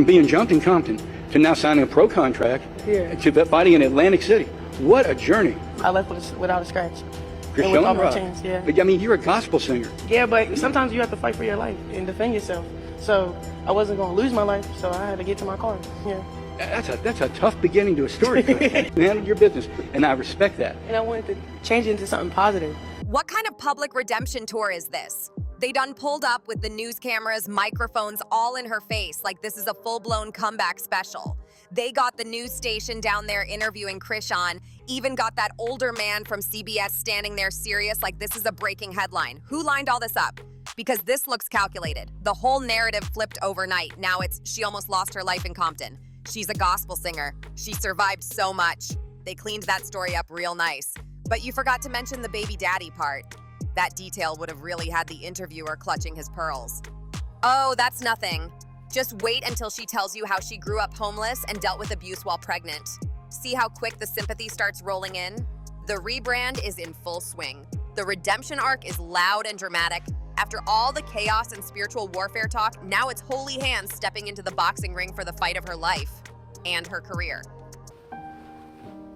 from being jumped in Compton to now signing a pro contract to fighting in Atlantic City. What a journey. I left without a scratch. You're and with all showing my rough. chains, yeah. But I mean, you're a gospel singer. Yeah, but sometimes you have to fight for your life and defend yourself. So I wasn't going to lose my life, so I had to get to my car. Yeah. That's a tough beginning to a story. You handled your business, and I respect that. And I wanted to change it into something positive. What kind of public redemption tour is this? They done pulled up with the news cameras, microphones all in her face like this is a full-blown comeback special. They got the news station down there interviewing Chrisean, even got that older man from CBS standing there serious like this is a breaking headline. Who lined all this up? Because this looks calculated. The whole narrative flipped overnight. Now it's she almost lost her life in Compton. She's a gospel singer. She survived so much. They cleaned that story up real nice. But you forgot to mention the baby daddy part. That detail would have really had the interviewer clutching his pearls. Oh, that's nothing. Just wait until she tells you how she grew up homeless and dealt with abuse while pregnant. See how quick the sympathy starts rolling in? The rebrand is in full swing. The redemption arc is loud and dramatic. After all the chaos and spiritual warfare talk, now it's holy hands stepping into the boxing ring for the fight of her life and her career.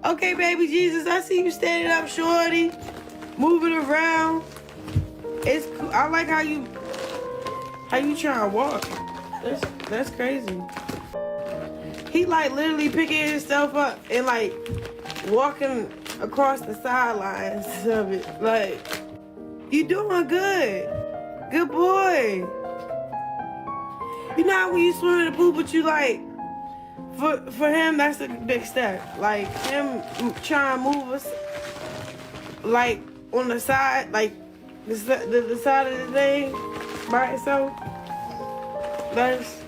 Okay, baby Jesus, I see you standing up, shorty, moving around. It's cool. I like how you try to walk. That's crazy. He like literally picking himself up and like walking across the sidelines of it. Like, you doing good. Good boy. You know how when you swim in the pool, but you like, for him, that's a big step. Like him trying to move us like on the side, like the side of the thing by itself. That's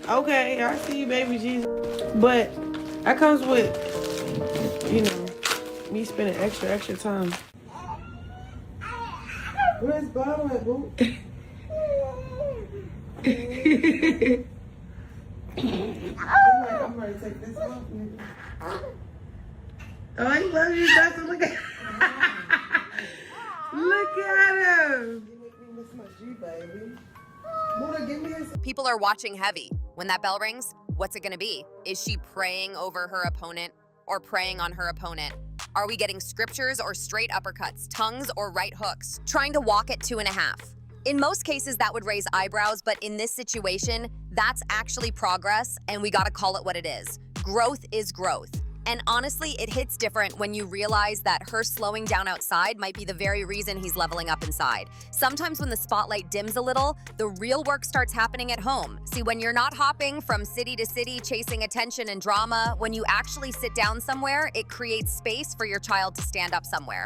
okay. I see you, baby Jesus. But that comes with, you know, me spending extra time. Where's Bob at, boo? I'm ready to take this off, nigga. Oh, he loves you, Dustin. Look at look at him. You make me miss my G, baby. Mona, give me his. People are watching heavy. When that bell rings, what's it gonna be? Is she praying over her opponent or praying on her opponent? Are we getting scriptures or straight uppercuts, tongues or right hooks? Trying to walk at 2.5. In most cases, that would raise eyebrows, but in this situation, that's actually progress, and we gotta call it what it is. Growth is growth. And honestly, it hits different when you realize that her slowing down outside might be the very reason he's leveling up inside. Sometimes when the spotlight dims a little, the real work starts happening at home. See, when you're not hopping from city to city chasing attention and drama, when you actually sit down somewhere, it creates space for your child to stand up somewhere.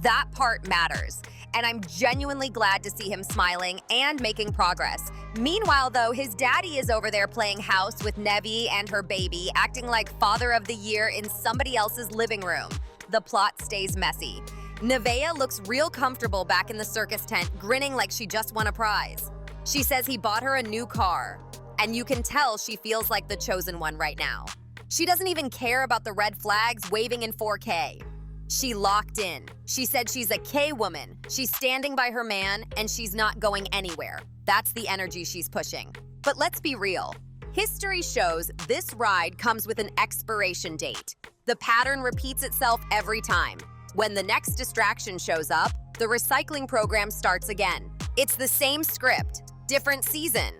That part matters. And I'm genuinely glad to see him smiling and making progress. Meanwhile, though, his daddy is over there playing house with Nevi and her baby, acting like father of the year in somebody else's living room. The plot stays messy. Nevaeh looks real comfortable back in the circus tent, grinning like she just won a prize. She says he bought her a new car, and you can tell she feels like the chosen one right now. She doesn't even care about the red flags waving in 4K. She locked in. She said she's a K-woman. She's standing by her man, and she's not going anywhere. That's the energy she's pushing. But let's be real. History shows this ride comes with an expiration date. The pattern repeats itself every time. When the next distraction shows up, the recycling program starts again. It's the same script, different season.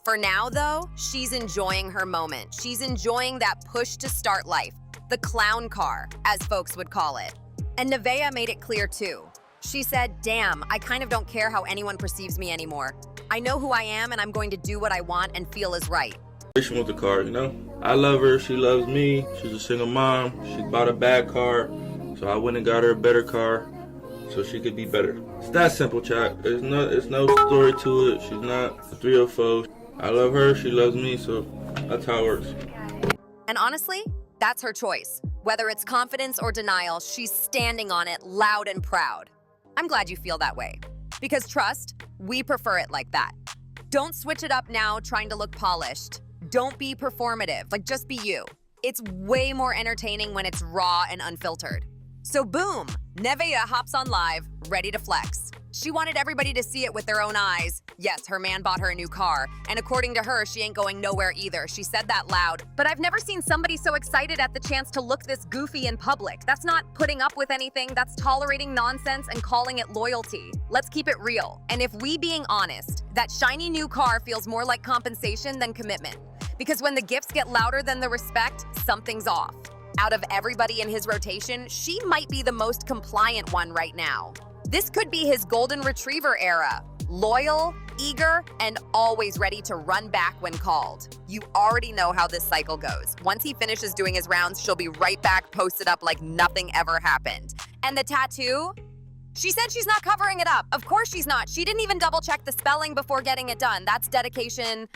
For now, though, she's enjoying her moment. She's enjoying that push to start life. The clown car, as folks would call it. And Nevaeh made it clear too. She said, damn, I kind of don't care how anyone perceives me anymore. I know who I am and I'm going to do what I want and feel is right. She wants the car, you know? I love her, she loves me. She's a single mom. She bought a bad car, so I went and got her a better car so she could be better. It's that simple, chat. There's no story to it. She's not a 304. I love her, she loves me, so that's how it works. And honestly, that's her choice. Whether it's confidence or denial, she's standing on it loud and proud. I'm glad you feel that way. Because trust, we prefer it like that. Don't switch it up now trying to look polished. Don't be performative, like just be you. It's way more entertaining when it's raw and unfiltered. So boom, Nevaeh hops on live, ready to flex. She wanted everybody to see it with their own eyes. Yes, her man bought her a new car, and according to her, she ain't going nowhere either. She said that loud. But I've never seen somebody so excited at the chance to look this goofy in public. That's not putting up with anything, that's tolerating nonsense and calling it loyalty. Let's keep it real. And if we being honest, that shiny new car feels more like compensation than commitment. Because when the gifts get louder than the respect, something's off. Out of everybody in his rotation, she might be the most compliant one right now. This could be his golden retriever era. Loyal, eager, and always ready to run back when called. You already know how this cycle goes. Once he finishes doing his rounds, she'll be right back posted up like nothing ever happened. And the tattoo? She said she's not covering it up. Of course she's not. She didn't even double check the spelling before getting it done. That's dedication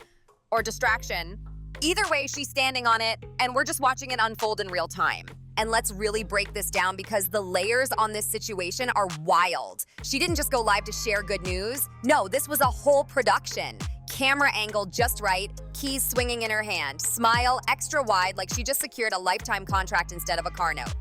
or distraction. Either way, she's standing on it, and we're just watching it unfold in real time. And let's really break this down because the layers on this situation are wild. She didn't just go live to share good news. No, this was a whole production. Camera angle just right, keys swinging in her hand, smile extra wide like she just secured a lifetime contract instead of a car note.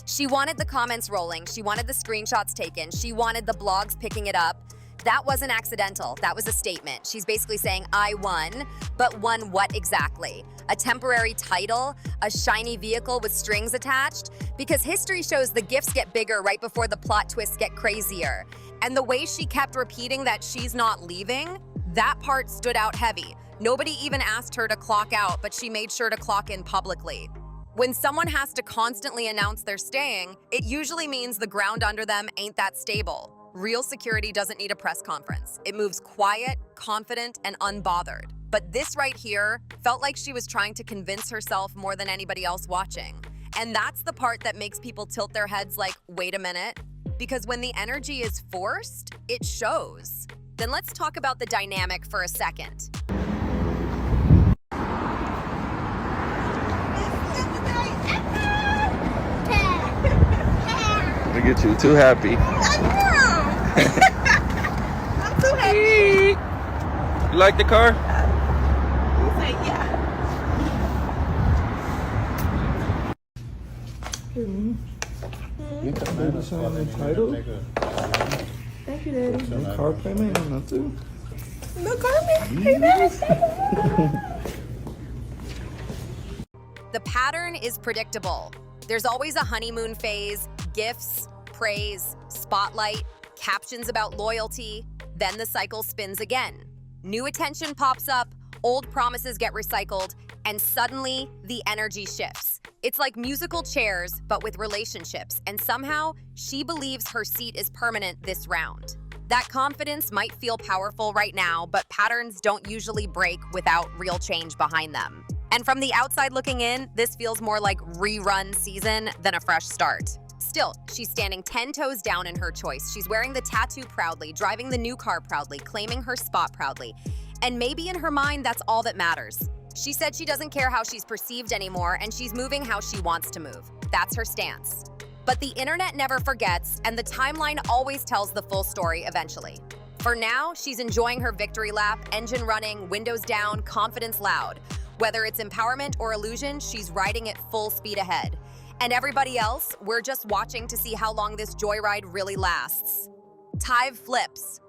She wanted the comments rolling, she wanted the screenshots taken, she wanted the blogs picking it up. That wasn't accidental, that was a statement. She's basically saying, I won, but won what exactly? A temporary title? A shiny vehicle with strings attached? Because history shows the gifts get bigger right before the plot twists get crazier. And the way she kept repeating that she's not leaving, that part stood out heavy. Nobody even asked her to clock out, but she made sure to clock in publicly. When someone has to constantly announce they're staying, it usually means the ground under them ain't that stable. Real security doesn't need a press conference. It moves quiet, confident, and unbothered. But this right here felt like she was trying to convince herself more than anybody else watching. And that's the part that makes people tilt their heads like, wait a minute. Because when the energy is forced, it shows. Then let's talk about the dynamic for a second. Look at you, too happy. I'm too happy. You like the car? You say yeah. Baby sign the title. Thank you, Daddy. No car payment or nothing. No comment. Hey, Daddy. The pattern is predictable. There's always a honeymoon phase, gifts, praise, spotlight, captions about loyalty, then the cycle spins again. New attention pops up, old promises get recycled, and suddenly the energy shifts. It's like musical chairs, but with relationships, and somehow she believes her seat is permanent this round. That confidence might feel powerful right now, but patterns don't usually break without real change behind them. And from the outside looking in, this feels more like rerun season than a fresh start. Still, she's standing 10 toes down in her choice. She's wearing the tattoo proudly, driving the new car proudly, claiming her spot proudly. And maybe in her mind, that's all that matters. She said she doesn't care how she's perceived anymore, and she's moving how she wants to move. That's her stance. But the internet never forgets, and the timeline always tells the full story eventually. For now, she's enjoying her victory lap, engine running, windows down, confidence loud. Whether it's empowerment or illusion, she's riding it full speed ahead. And everybody else, we're just watching to see how long this joyride really lasts. Tive flips.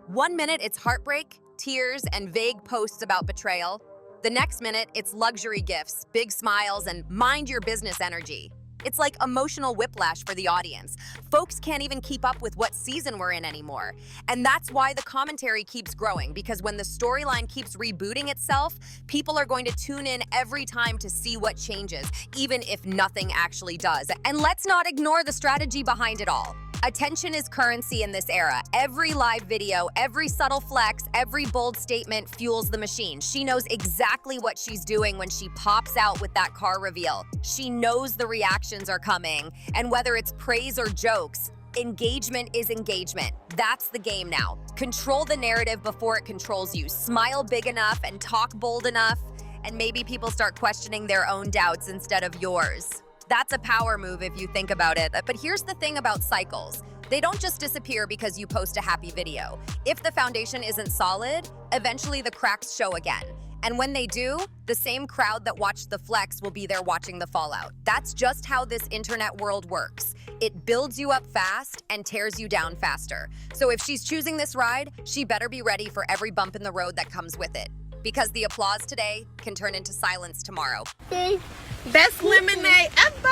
1 minute, it's heartbreak, tears, and vague posts about betrayal. The next minute, it's luxury gifts, big smiles, and mind your business energy. It's like emotional whiplash for the audience. Folks can't even keep up with what season we're in anymore. And that's why the commentary keeps growing, because when the storyline keeps rebooting itself, people are going to tune in every time to see what changes, even if nothing actually does. And let's not ignore the strategy behind it all. Attention is currency in this era. Every live video, every subtle flex, every bold statement fuels the machine. She knows exactly what she's doing when she pops out with that car reveal. She knows the reactions are coming, and whether it's praise or jokes, engagement is engagement. That's the game now. Control the narrative before it controls you. Smile big enough and talk bold enough, and maybe people start questioning their own doubts instead of yours. That's a power move if you think about it. But here's the thing about cycles. They don't just disappear because you post a happy video. If the foundation isn't solid, eventually the cracks show again. And when they do, the same crowd that watched the flex will be there watching the fallout. That's just how this internet world works. It builds you up fast and tears you down faster. So if she's choosing this ride, she better be ready for every bump in the road that comes with it. Because the applause today can turn into silence tomorrow. Best lemonade ever!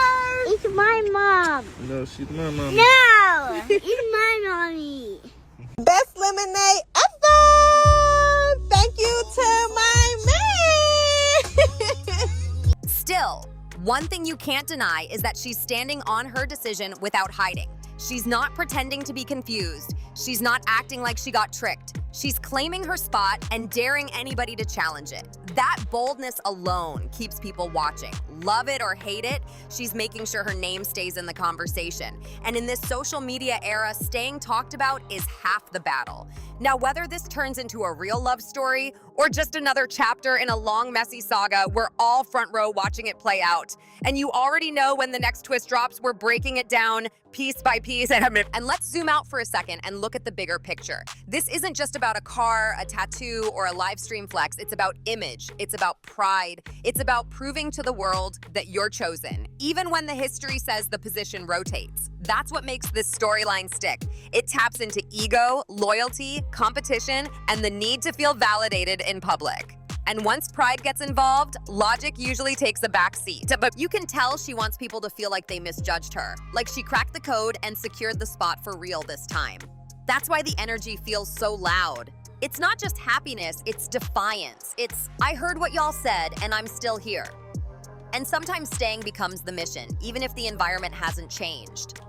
It's my mom. No, she's my mom. No, it's my mommy. Best lemonade ever! Thank you to my man! Still, one thing you can't deny is that she's standing on her decision without hiding. She's not pretending to be confused. She's not acting like she got tricked. She's claiming her spot and daring anybody to challenge it. That boldness alone keeps people watching. Love it or hate it, she's making sure her name stays in the conversation. And in this social media era, staying talked about is half the battle. Now, whether this turns into a real love story or just another chapter in a long, messy saga, we're all front row watching it play out. And you already know when the next twist drops, we're breaking it down piece by piece. And let's zoom out for a second and look at the bigger picture. This isn't just about a car, a tattoo, or a live stream flex. It's about image. It's about pride. It's about proving to the world that you're chosen, even when the history says the position rotates. That's what makes this storyline stick. It taps into ego, loyalty, competition, and the need to feel validated in public. And once pride gets involved, logic usually takes a back seat. But you can tell she wants people to feel like they misjudged her, like she cracked the code and secured the spot for real this time. That's why the energy feels so loud. It's not just happiness, it's defiance. It's, I heard what y'all said and I'm still here. And sometimes staying becomes the mission, even if the environment hasn't changed.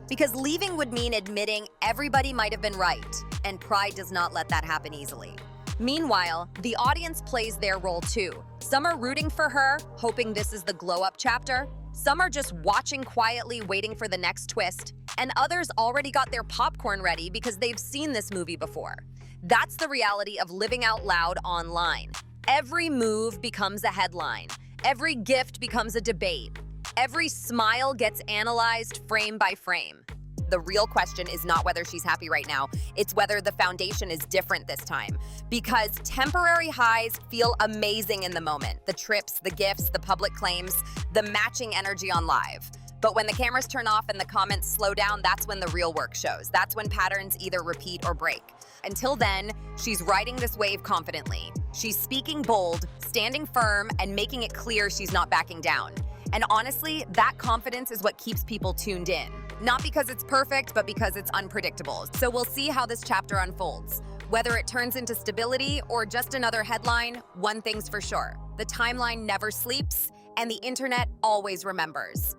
Because leaving would mean admitting everybody might have been right, and pride does not let that happen easily. Meanwhile, the audience plays their role too. Some are rooting for her, hoping this is the glow-up chapter. Some are just watching quietly, waiting for the next twist. And others already got their popcorn ready because they've seen this movie before. That's the reality of living out loud online. Every move becomes a headline. Every gift becomes a debate. Every smile gets analyzed frame by frame. The real question is not whether she's happy right now, it's whether the foundation is different this time. Because temporary highs feel amazing in the moment. The trips, the gifts, the public claims, the matching energy on live. But when the cameras turn off and the comments slow down, that's when the real work shows. That's when patterns either repeat or break. Until then, she's riding this wave confidently. She's speaking bold, standing firm, and making it clear she's not backing down. And honestly, that confidence is what keeps people tuned in. Not because it's perfect, but because it's unpredictable. So we'll see how this chapter unfolds. Whether it turns into stability or just another headline, one thing's for sure. The timeline never sleeps, and the internet always remembers.